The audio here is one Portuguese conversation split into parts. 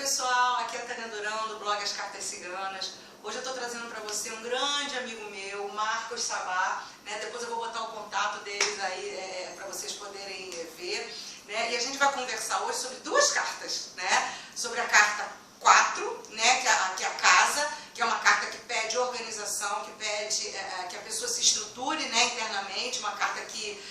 pessoal, aqui é a Tânia Durão, do blog As Cartas Ciganas. Hoje eu estou trazendo para você um grande amigo meu, Marcos Sabá, né? Depois eu vou botar o contato deles aí para vocês poderem ver, né? E a gente vai conversar hoje sobre duas cartas, né? Sobre a carta 4, né? Que é a casa, que é uma carta que pede organização, que pede que a pessoa se estruture, né, internamente, uma carta que...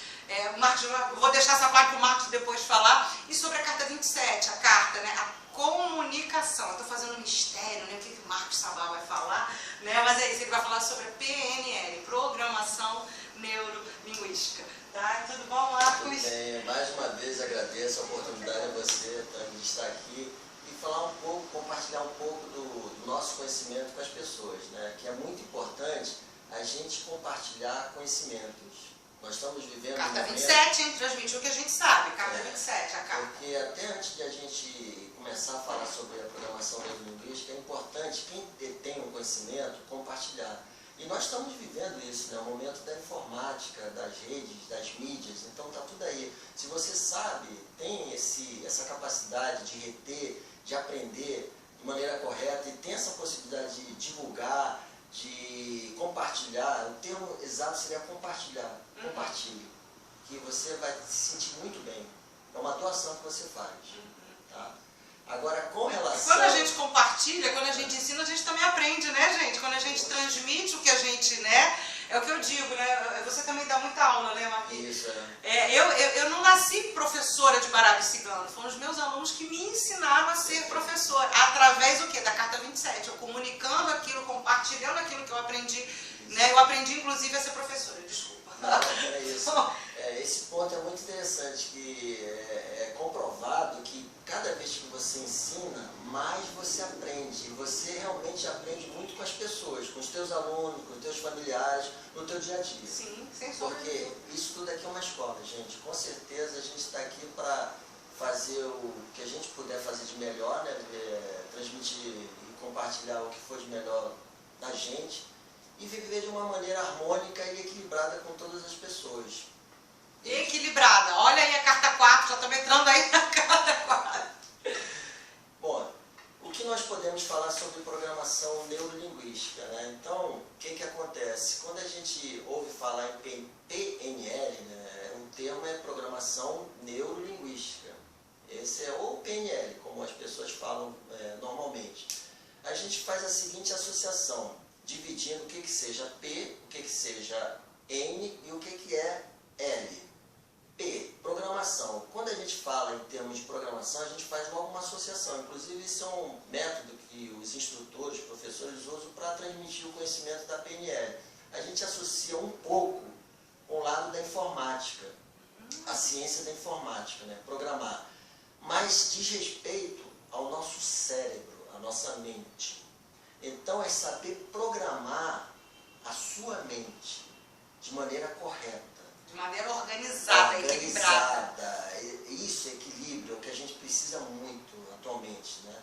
Marcos, vou deixar essa parte para o Marcos depois falar. E sobre a carta 27, a carta, né, a comunicação. Eu estou fazendo um mistério, né, o que o Marcos Sabá vai falar, né, mas é isso, ele vai falar sobre a PNL, Programação Neurolinguística. Tá? Tudo bom, Marcos? Tudo bem, mais uma vez agradeço a oportunidade a você de estar aqui e falar um pouco, compartilhar um pouco do nosso conhecimento com as pessoas, né, que é muito importante a gente compartilhar conhecimentos. Nós estamos vivendo... Carta 27, hein? Transmitiu o que a gente sabe. Carta 27, a carta. Porque até antes de a gente começar a falar sobre a programação neurolinguística, é importante, quem detém o conhecimento, compartilhar. E nós estamos vivendo isso, né? O momento da informática, das redes, das mídias, então está tudo aí. Se você sabe, tem essa capacidade de reter, de aprender de maneira correta e tem essa possibilidade de divulgar, de compartilhar, o termo exato seria compartilhar, compartilhe, que você vai se sentir muito bem. É uma doação que você faz. Tá? Agora, com relação... Quando a gente compartilha, quando a gente ensina, a gente também aprende, né, gente? Quando a gente transmite o que a gente, né? É o que eu digo, né? Você também dá muita aula, né, Marquinhos? Isso, eu não nasci professora de baralho cigano. Foram os meus alunos que me ensinaram a ser professora. Através do quê? Da carta 27. Eu comunicando aquilo, compartilhando aquilo que eu aprendi. Né? Eu aprendi, inclusive, a ser professora. Desculpa. Não, é isso. Esse ponto é muito interessante, que é comprovado que cada vez que você ensina, mais você aprende. E você realmente aprende muito com as pessoas, com os teus alunos, com os teus familiares, no teu dia a dia. Sim, sem sombra. Porque isso tudo aqui é uma escola, gente. Com certeza a gente está aqui para fazer o que a gente puder fazer de melhor, né? Transmitir e compartilhar o que for de melhor da gente e viver de uma maneira harmônica e equilibrada com todas as pessoas. Equilibrada. Olha aí a carta 4, já estamos entrando aí na carta 4. Bom, o que nós podemos falar sobre programação neurolinguística, né? Então, o que acontece? Quando a gente ouve falar em PNL, né, o termo é programação neurolinguística. Esse é o PNL, como as pessoas falam normalmente. A gente faz a seguinte associação, dividindo o que seja P, o que seja N e o que é L. P, programação. Quando a gente fala em termos de programação, a gente faz logo uma associação. Inclusive, isso é um método que os instrutores, professores usam para transmitir o conhecimento da PNL. A gente associa um pouco com o lado da informática, a ciência da informática, né? Programar. Mas diz respeito ao nosso cérebro, à nossa mente. Então, é saber programar a sua mente de maneira correta. De maneira organizada, equilibrada. Isso, equilíbrio, é o que a gente precisa muito atualmente, né?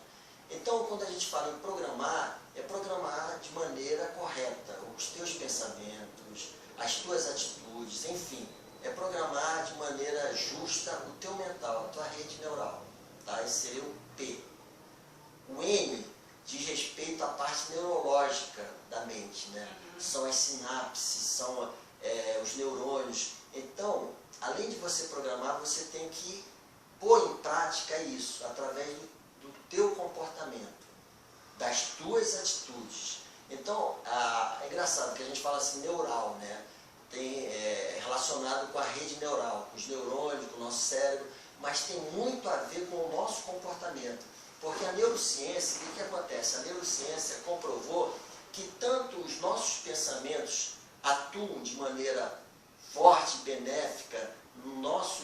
Então, quando a gente fala em programar, é programar de maneira correta os teus pensamentos, as tuas atitudes, enfim. É programar de maneira justa o teu mental, a tua rede neural. Tá? Esse seria o P. O N diz respeito à parte neurológica da mente, né? São as sinapses, são os neurônios. Então, além de você programar, você tem que pôr em prática isso, através do teu comportamento, das tuas atitudes. Então, é engraçado que a gente fala assim, neural, né? Tem relacionado com a rede neural, com os neurônios, com o nosso cérebro, mas tem muito a ver com o nosso comportamento. Porque a neurociência, o que acontece? A neurociência comprovou que tanto os nossos pensamentos atuam de maneira forte, benéfica no nosso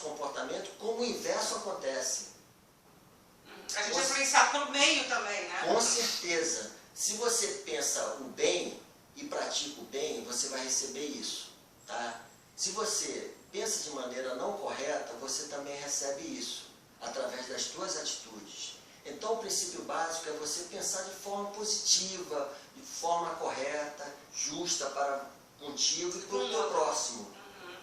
comportamento, como o inverso acontece. A gente é influenciado pelo meio também, né? Com certeza. Se você pensa o bem e pratica o bem, você vai receber isso. Tá? Se você pensa de maneira não correta, você também recebe isso, através das suas atitudes. Então, o princípio básico é você pensar de forma positiva, de forma correta, justa para contigo e para o teu próximo.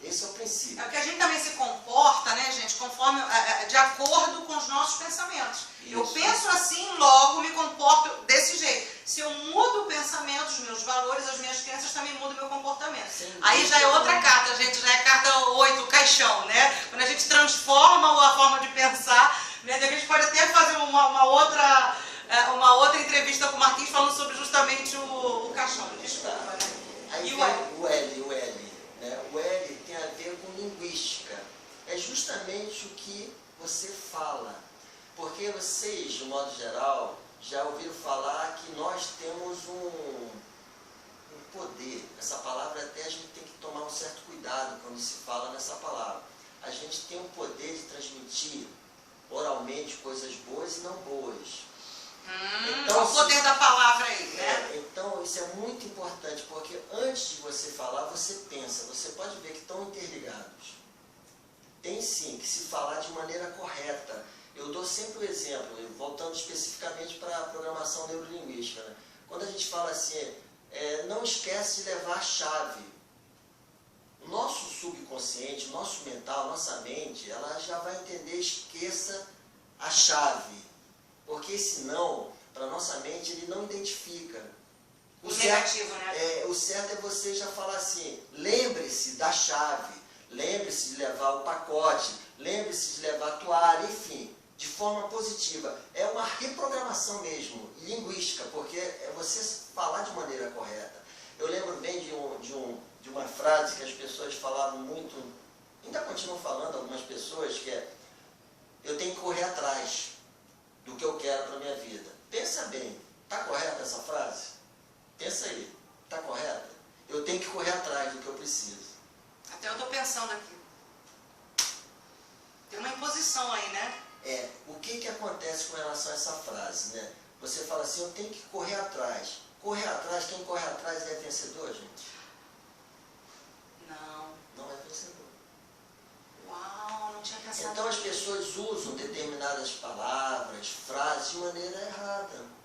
Esse é o princípio. É que a gente também se comporta, né, gente, conforme, de acordo com os nossos pensamentos. Isso. Eu penso assim, logo me comporto desse jeito. Se eu mudo o pensamento, os meus valores, as minhas crenças, também mudo o meu comportamento. Sim, aí já é outra carta, gente, já é carta 8, o caixão, né? Quando a gente transforma a forma de pensar, né, a gente pode até fazer uma outra entrevista com o Marquinhos falando sobre justamente o caixão. Desculpa, né? Aí E vem o L. Né? O L tem a ver com linguística. É justamente o que você fala. Porque vocês, de modo geral, já ouviram falar que nós temos um poder. Essa palavra até a gente tem que tomar um certo cuidado quando se fala nessa palavra. A gente tem o poder de transmitir oralmente coisas boas e não boas. Então, o poder da palavra aí, né? Então, isso é muito importante, porque antes de você falar, você pensa. Você pode ver que estão interligados. Tem sim que se falar de maneira correta. Eu dou sempre o exemplo, voltando especificamente para a programação neurolinguística. Né? Quando a gente fala assim, não esquece de levar a chave. O nosso subconsciente, o nosso mental, a nossa mente, ela já vai entender, esqueça a chave. Porque senão, para a nossa mente, ele não identifica. O negativo, né? O certo é você já falar assim, lembre-se da chave, lembre-se de levar o pacote, lembre-se de levar a toalha, enfim, de forma positiva. É uma reprogramação mesmo, linguística, porque é você falar de maneira correta. Eu lembro bem de uma frase que as pessoas falavam muito, ainda continuam falando algumas pessoas, que é: eu tenho que correr atrás do que eu quero para a minha vida. Pensa bem, está correta essa frase? Pensa aí, está correta? Eu tenho que correr atrás do que eu preciso. Até eu estou pensando aqui. Tem uma imposição aí, né? O que acontece com relação a essa frase, né? Você fala assim, eu tenho que correr atrás. Correr atrás, quem corre atrás é vencedor, gente? Não. Não é vencedor. Uau, não tinha pensado. Então as pessoas usam determinadas palavras, frases de maneira errada.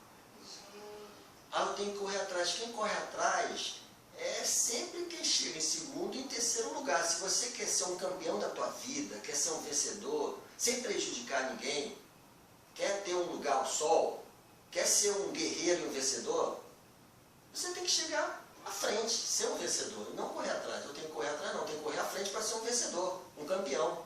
Eu tenho que correr atrás. Quem corre atrás é sempre quem chega em segundo e em terceiro lugar. Se você quer ser um campeão da tua vida, quer ser um vencedor, sem prejudicar ninguém, quer ter um lugar ao sol, quer ser um guerreiro e um vencedor, você tem que chegar à frente, ser um vencedor, e não correr atrás. Eu tenho que correr atrás, não, eu tenho que correr à frente para ser um vencedor, um campeão.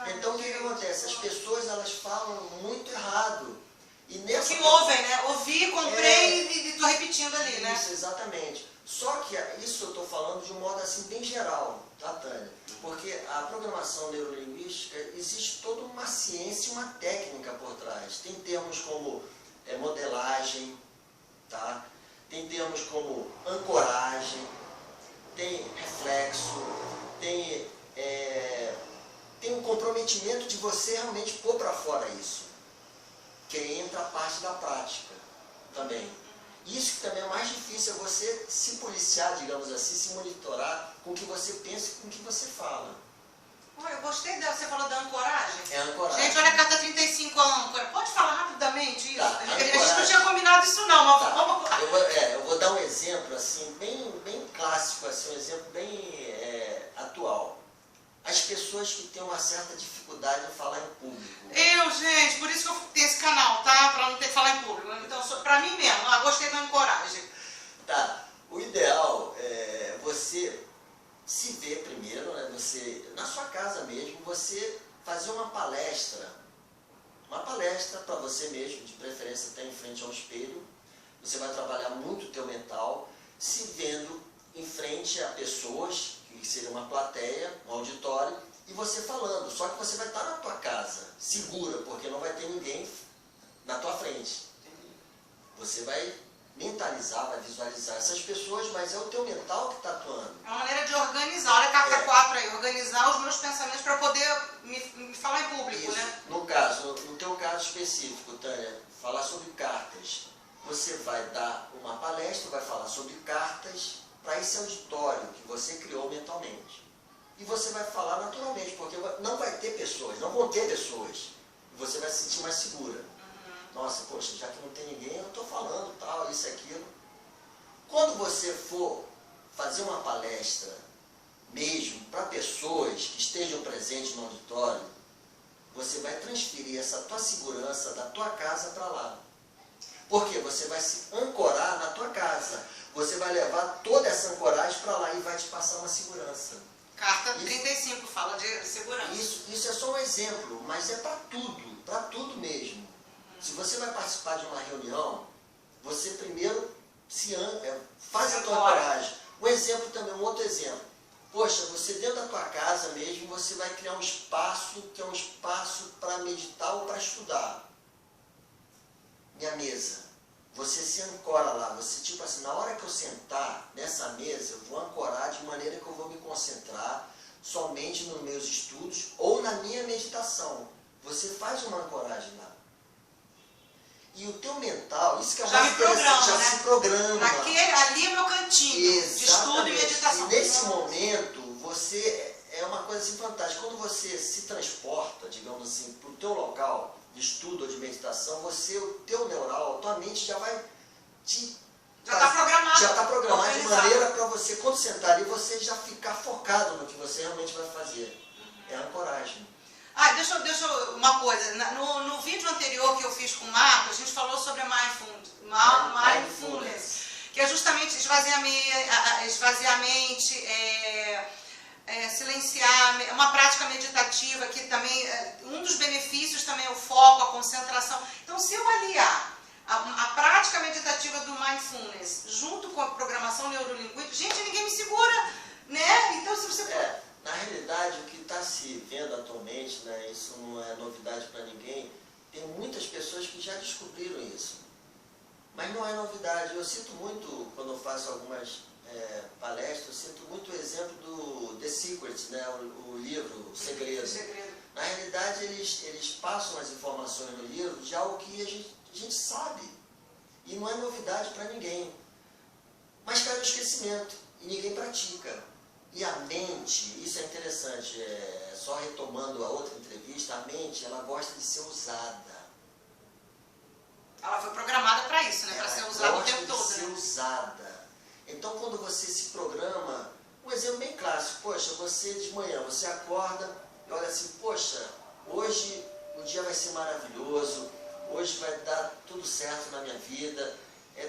Então o que acontece? As pessoas, elas falam muito errado. E nessa que ouvem, né? Ouvi, comprei e estou repetindo ali, né? Isso, exatamente. Só que isso eu estou falando de um modo assim bem geral, tá, Tânia? Porque a programação neurolinguística, existe toda uma ciência e uma técnica por trás. Tem termos como modelagem, tá? Tem termos como ancoragem, tem reflexo, tem um comprometimento de você realmente pôr para fora isso. Que entra a parte da prática também. Isso que também é mais difícil, é você se policiar, digamos assim, se monitorar com o que você pensa e com o que você fala. Olha, eu gostei dela, você falou da ancoragem. É ancoragem. Gente, olha a carta 35, a âncora. Pode falar rapidamente isso? Tá, a gente não tinha combinado isso não, mas tá. Vamos lá. Eu vou dar um exemplo assim, bem clássico, assim, um exemplo bem atual. As pessoas que têm uma certa dificuldade em falar em público. Gente, por isso que eu tenho esse canal, tá? Pra não ter que falar em público. Então, pra mim mesmo, gostei da ancoragem. Tá. O ideal é você se ver primeiro, né? Você, na sua casa mesmo, você fazer uma palestra para você mesmo, de preferência até em frente ao espelho. Você vai trabalhar muito o teu mental, se vendo em frente a pessoas, que seria uma plateia, um auditório, e você falando. Só que você vai estar na tua casa, segura, porque não vai ter ninguém na tua frente. Você vai mentalizar, vai visualizar essas pessoas, mas é o teu mental que está atuando. É uma maneira de organizar, olha a carta 4 aí, organizar os meus pensamentos para poder me falar em público, Isso. né? No teu caso específico, Tânia, falar sobre cartas. Você vai dar uma palestra, vai falar sobre cartas para esse auditório que você criou mentalmente. E você vai falar naturalmente, porque não vai ter pessoas, não vão ter pessoas. E você vai se sentir mais segura. Nossa, poxa, já que não tem ninguém, eu estou falando tal, isso e aquilo. Quando você for fazer uma palestra mesmo para pessoas que estejam presentes no auditório, você vai transferir essa tua segurança da tua casa para lá. Porque você vai se ancorar na tua casa. Você vai levar toda essa ancoragem para lá e vai te passar uma segurança. Carta 35 fala de segurança. Isso é só um exemplo, mas é para tudo mesmo. Se você vai participar de uma reunião, você primeiro faz a tua ancoragem. Um exemplo também, um outro exemplo. Poxa, você dentro da tua casa mesmo, você vai criar um espaço que é um espaço para meditar ou para estudar. Minha mesa. Você se ancora lá. Você, tipo assim, na hora que eu sentar nessa mesa, eu vou ancorar de maneira que eu vou me concentrar somente nos meus estudos ou na minha meditação. Você faz uma ancoragem lá. E o teu mental, isso que é já me programa, já né? se programa. Ali é meu cantinho. Exatamente. De estudo e meditação. E nesse momento, você é uma coisa assim fantástica. Quando você se transporta, digamos assim, para o teu local de estudo ou de meditação, o teu neural, a tua mente já vai já está programado. Já está programado de maneira para você, quando sentar ali, você já ficar focado no que você realmente vai fazer. É a ancoragem. Deixa eu uma coisa. No vídeo anterior que eu fiz com o Marco, a gente falou sobre a mindfulness, que é justamente esvaziar a mente, silenciar, uma prática meditativa que também, um dos benefícios também é o foco, a concentração. Então, se eu aliar a prática meditativa do mindfulness junto com a programação neurolinguística, gente, ninguém me segura, né? Então, se você... Na realidade, o que está se vendo atualmente, né, isso não é novidade para ninguém, tem muitas pessoas que já descobriram isso. Mas não é novidade. Eu cito muito, quando eu faço algumas palestras, eu cito muito o exemplo do The Secret, né, o livro, o Segredo. Na realidade, eles passam as informações no livro de algo que a gente sabe. E não é novidade para ninguém. Mas cai no esquecimento e ninguém pratica. E a mente, isso é interessante, só retomando a outra entrevista, a mente, ela gosta de ser usada. Ela foi programada para isso, né? Para ser usada o tempo todo. Ela gosta de ser usada. Então, quando você se programa, um exemplo bem clássico, poxa, você de manhã, você acorda e olha assim, poxa, hoje o dia vai ser maravilhoso, hoje vai dar tudo certo na minha vida,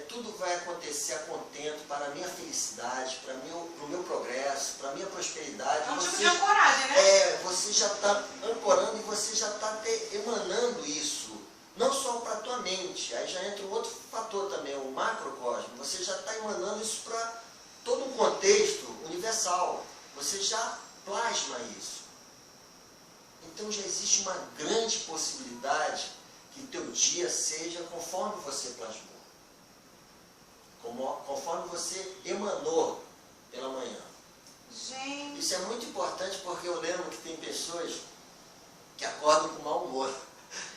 tudo vai acontecer a contento para a minha felicidade, para o meu progresso, para a minha prosperidade. É um tipo de ancoragem, né? Você já está ancorando e você já está emanando isso. Não só para a tua mente, aí já entra um outro fator também, o macrocosmo. Você já está emanando isso para todo um contexto universal. Você já plasma isso. Então já existe uma grande possibilidade que teu dia seja conforme você plasmou. Conforme você emanou pela manhã. Gente. Isso é muito importante porque eu lembro que tem pessoas que acordam com mau humor.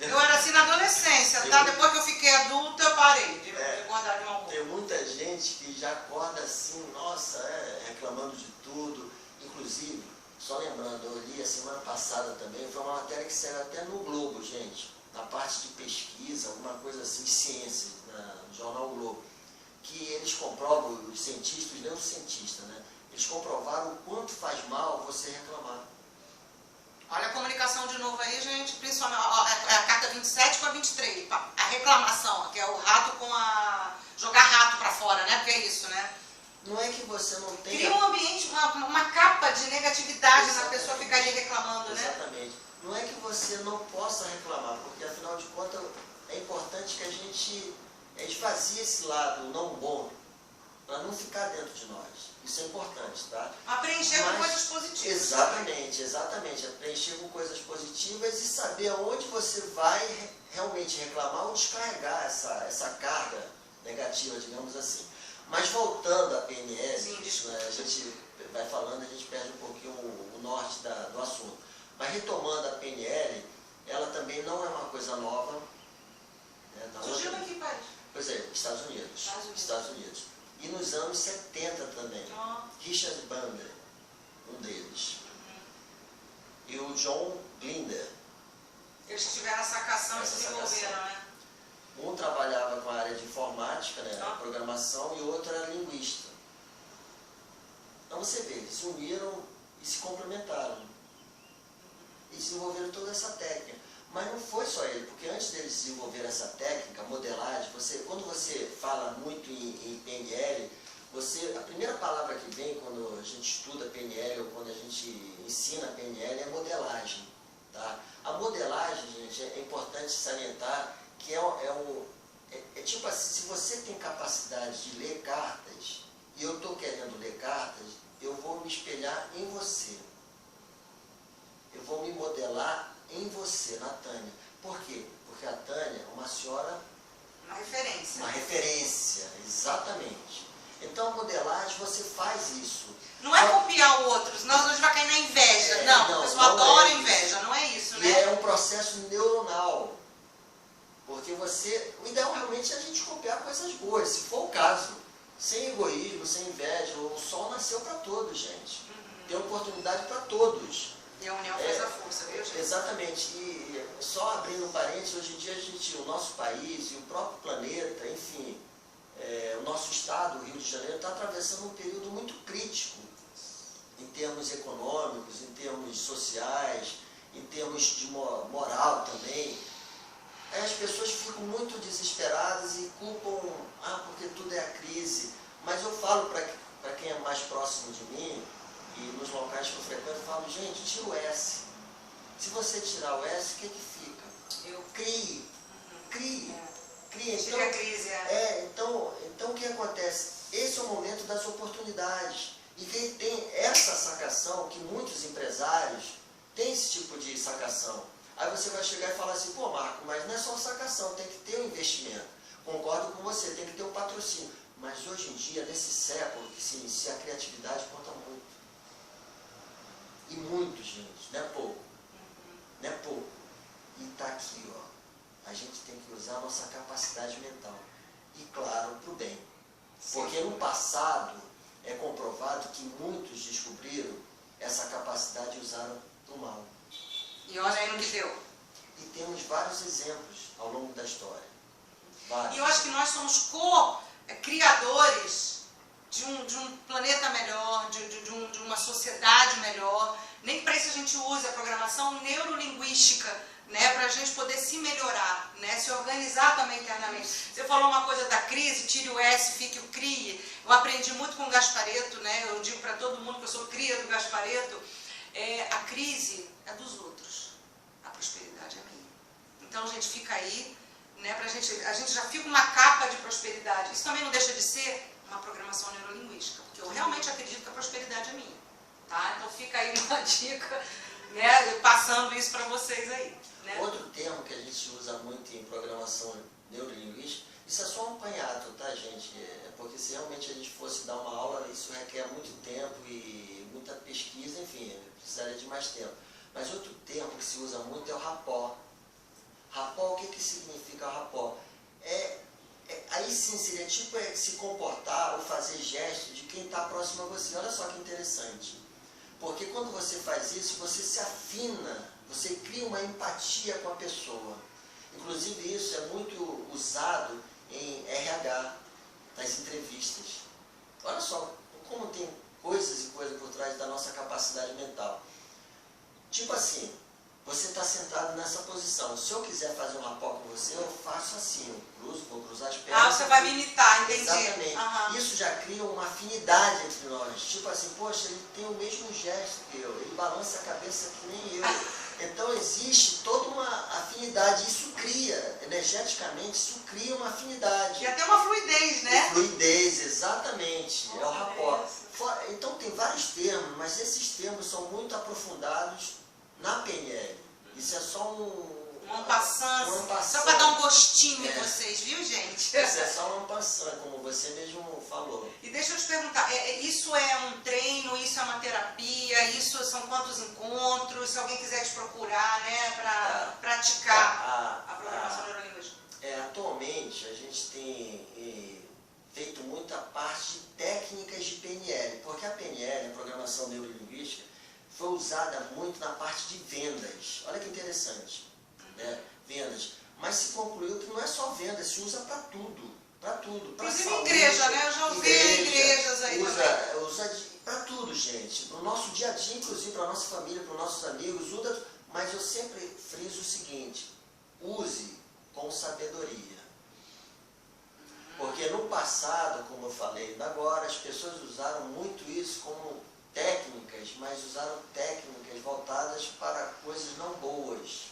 Eu era assim na adolescência, tá? Depois que eu fiquei adulta, eu parei de acordar de mau humor. Tem muita gente que já acorda assim, nossa, reclamando de tudo. Inclusive, só lembrando, eu li a semana passada também, foi uma matéria que saiu até no Globo, gente, na parte de pesquisa, alguma coisa assim, de ciência, no jornal Globo, que eles comprovam, os cientistas, os neurocientistas, né? Eles comprovaram o quanto faz mal você reclamar. Olha a comunicação de novo aí, gente, principalmente a carta 27 com a 23, a reclamação, que é o rato com jogar rato para fora, né? Porque é isso, né? Não é que você não tenha... Cria um ambiente, uma capa de negatividade na pessoa ficar ali reclamando, né? Exatamente. Não é que você não possa reclamar, porque afinal de contas é importante que a gente esvazie esse lado não bom, para não ficar dentro de nós. Isso é importante, tá? A preencher com coisas positivas. Exatamente. A preencher com coisas positivas e saber aonde você vai realmente reclamar ou descarregar essa carga negativa, digamos assim. Mas voltando à PNL, né, a gente vai falando, a gente perde um pouquinho o norte do assunto. Mas retomando a PNL, ela também não é uma coisa nova. Né, surgiu em que país? Pois é, Estados Unidos. E nos anos 70 também. Richard Bandler, um deles. E o John Grinder. Eles tiveram essa sacação e se desenvolveram, né? Um trabalhava com a área de informática, né, programação, e o outro era linguista. Então você vê, eles se uniram e se complementaram. E desenvolveram toda essa técnica. Mas não foi só ele, porque antes deles desenvolver essa técnica, modelagem, quando você fala muito em PNL, a primeira palavra que vem quando a gente estuda PNL ou quando a gente ensina PNL é modelagem. Tá? A modelagem, gente, é importante salientar que é tipo assim, se você tem capacidade de ler cartas, e eu estou querendo ler cartas, eu vou me espelhar em você. Eu vou me modelar em você, na Tânia. Por quê? Porque a Tânia é uma senhora... Uma referência. Uma referência, exatamente. Então, a modelagem, você faz isso. Não é copiar o outro, senão a gente vai cair na inveja. Não, a pessoa adora inveja, não é isso, né? E é um processo neuronal. Porque o ideal realmente é a gente copiar coisas boas, se for o caso. Sem egoísmo, sem inveja. O sol nasceu para todos, gente. Tem oportunidade para todos. E a união faz a força, viu, gente? Exatamente. E só abrindo um parênteses, hoje em dia o nosso país e o próprio planeta, enfim, o nosso estado, o Rio de Janeiro, está atravessando um período muito crítico em termos econômicos, em termos sociais, em termos de moral também. Aí as pessoas ficam muito desesperadas e culpam, porque tudo é a crise. Mas eu falo para quem é mais próximo de mim, e nos locais que eu frequento, eu falo, gente, tira o S. Se você tirar o S, o que fica? Crie. Crie. Tire a crise, então o que acontece? Esse é o momento das oportunidades. E quem tem essa sacação, que muitos empresários têm esse tipo de sacação. Aí você vai chegar e falar assim, pô, Marco, mas não é só sacação, tem que ter um investimento. Concordo com você, tem que ter um patrocínio. Mas hoje em dia, nesse século que se inicia, a criatividade conta muito. E muito, gente, não é pouco. Não é pouco. E está aqui, ó. A gente tem que usar a nossa capacidade mental. E, claro, para o bem. Porque no passado é comprovado que muitos descobriram essa capacidade e usaram do mal. E olha aí no que deu. E temos vários exemplos ao longo da história. Vários. E eu acho que nós somos co-criadores de um planeta melhor, de uma sociedade melhor. Nem que para isso a gente use a programação neurolinguística, né, para a gente poder se melhorar, né, se organizar também internamente. Você falou uma coisa da crise, tire o S, fique o CRIE. Eu aprendi muito com o Gasparetto, né, eu digo para todo mundo que eu sou cria do Gasparetto, a crise é dos outros, a prosperidade é minha. Então, gente, fica aí, né, a gente já fica uma capa de prosperidade. Isso também não deixa de ser uma programação neurolinguística, porque eu realmente acredito que a prosperidade é minha. Tá? Então fica aí uma dica, né, passando isso para vocês aí. Né? Outro termo que a gente usa muito em programação neurolinguística, isso é só um apanhado, tá, gente? Porque se realmente a gente fosse dar uma aula, isso requer muito tempo e muita pesquisa, enfim, precisaria de mais tempo. Mas outro termo que se usa muito é o rapport. Rapport, o que significa rapport? Aí sim seria tipo se comportar ou fazer gestos de quem está próximo a você. Olha só que interessante. Porque quando você faz isso, você se afina, você cria uma empatia com a pessoa. Inclusive isso é muito usado em RH, nas entrevistas. Olha só como tem coisas e coisas por trás da nossa capacidade mental. Tipo assim, você está sentado nessa posição. Se eu quiser fazer um rapport com você, eu faço assim, vou cruzar as pernas. Você vai me imitar, entendi. Exatamente. Uhum. Isso já cria uma afinidade entre nós. Tipo assim, poxa, ele tem o mesmo gesto que eu, ele balança a cabeça que nem eu. Então existe toda uma afinidade. Isso cria, energeticamente, isso cria uma afinidade. E até uma fluidez, né? Fluidez, exatamente. É o rapport. Então tem vários termos, mas esses termos são muito aprofundados na PNL. Isso é só um passant. Só para dar um gostinho em vocês, viu, gente? Isso é só um passant, como você mesmo falou. E deixa eu te perguntar, isso é um treino, isso é uma terapia, isso são quantos encontros, se alguém quiser te procurar, né, para praticar a programação neurolinguística? Atualmente, a gente tem feito muita parte de técnicas de PNL, porque a PNL, a programação neurolinguística, foi usada muito na parte de vendas. Olha que interessante, né? Vendas. Mas se concluiu que não é só venda, se usa para tudo. para tudo. Pra inclusive saúde, igreja, né? Eu já ouvi igrejas aí também. Usa para tudo, gente. Para o nosso dia a dia, inclusive para a nossa família, para os nossos amigos, usa, mas eu sempre friso o seguinte, use com sabedoria. Porque no passado, como eu falei ainda agora, as pessoas usaram muito isso como técnicas, mas usaram técnicas voltadas para coisas não boas.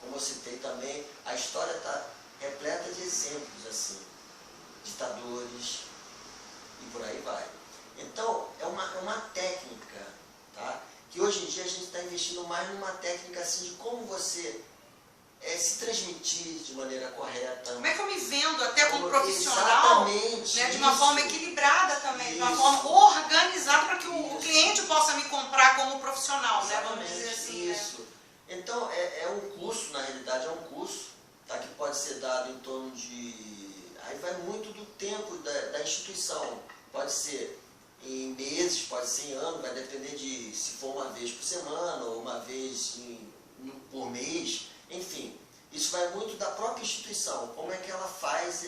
Como eu citei também, a história está repleta de exemplos assim, ditadores e por aí vai. Então, é uma técnica, tá? Que hoje em dia a gente está investindo mais numa técnica assim de como você se transmitir de maneira correta. Como é que eu me vendo até como profissional, exatamente, né, de uma forma equilibrada também, de uma forma organizada para que o cliente possa me comprar como profissional, né? Vamos dizer assim. Isso. Né? Então, é um curso, na realidade é um curso, tá, que pode ser dado em torno de... Aí vai muito do tempo da instituição. Pode ser em meses, pode ser em ano, vai depender de se for uma vez por semana ou uma vez por mês. Enfim, isso vai muito da própria instituição, como é que ela faz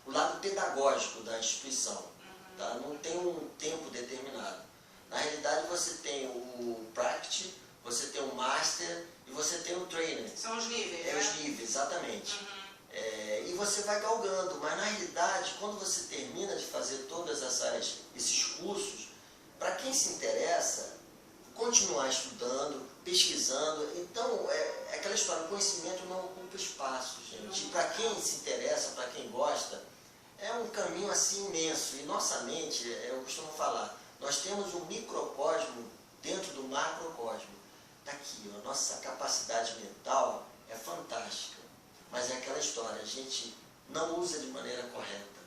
o lado pedagógico da instituição. Tá? Não tem um tempo determinado. Na realidade, você tem o Practice, você tem o Master e você tem o Trainer. São os níveis, né? Os níveis, exatamente. E você vai galgando, mas na realidade, quando você termina de fazer todos esses cursos, para quem se interessa, continuar estudando, pesquisando. Então, é aquela história, o conhecimento não ocupa espaço, gente. E para quem se interessa, para quem gosta, é um caminho assim imenso. E nossa mente, eu costumo falar, nós temos um microcosmo dentro do macrocosmo. Está aqui, a nossa capacidade mental é fantástica. Mas é aquela história, a gente não usa de maneira correta.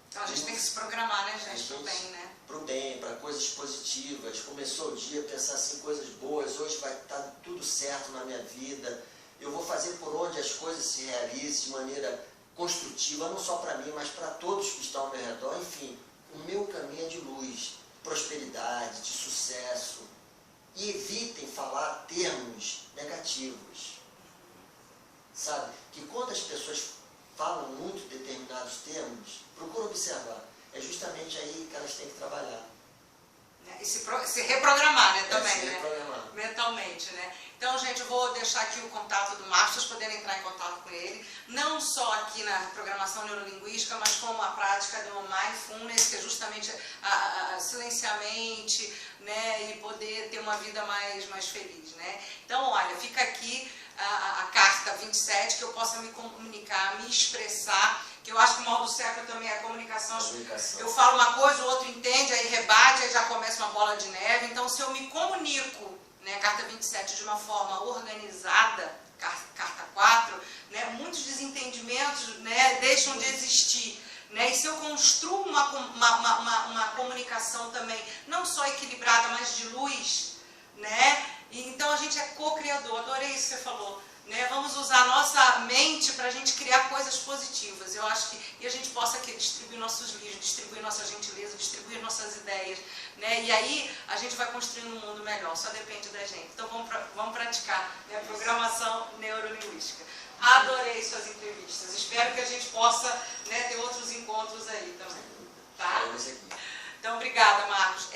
Então a gente tem que se programar, né, gente, pro bem, né? Pro bem, para coisas positivas. Começou o dia, pensar assim, coisas boas, hoje vai estar tudo certo na minha vida. Eu vou fazer por onde as coisas se realizem de maneira construtiva, não só para mim, mas para todos que estão ao meu redor. Enfim, o meu caminho é de luz, prosperidade, de sucesso. E evitem falar termos negativos. Sabe? Que quando as pessoas falam muito determinados termos, procura observar. É justamente aí que elas têm que trabalhar. E se reprogramar, né, também, se reprogramar. Né? Mentalmente, né? Então, gente, eu vou deixar aqui o contato do Marcos, vocês poderem entrar em contato com ele, não só aqui na programação neurolinguística, mas como a prática do Mindfulness, que é justamente silenciar a mente, né, e poder ter uma vida mais feliz, né? Então, olha, fica aqui a carta 27, que eu possa me comunicar, me expressar, que eu acho que o mal do século também é a comunicação. Eu falo uma coisa, o outro entende, aí rebate, aí já começa uma bola de neve. Então, se eu me comunico, né, carta 27, de uma forma organizada, carta 4, né, muitos desentendimentos, né, deixam de existir. Né? E se eu construo uma comunicação também, não só equilibrada, mas de luz, né? Então a gente é co-criador, adorei isso que você falou. Né? Vamos usar a nossa mente para a gente criar coisas positivas. Eu acho que e a gente possa aqui distribuir nossos livros, distribuir nossa gentileza, distribuir nossas ideias. Né? E aí a gente vai construindo um mundo melhor, só depende da gente. Então vamos praticar, né, programação neurolinguística. Adorei suas entrevistas. Espero que a gente possa, né, ter outros encontros aí também. Tá? Então, obrigada, Marcos.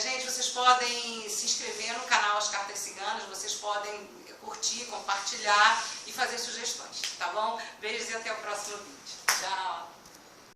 Gente, vocês podem se inscrever no canal As Cartas Ciganas, vocês podem curtir, compartilhar e fazer sugestões, tá bom? Beijos e até o próximo vídeo. Tchau!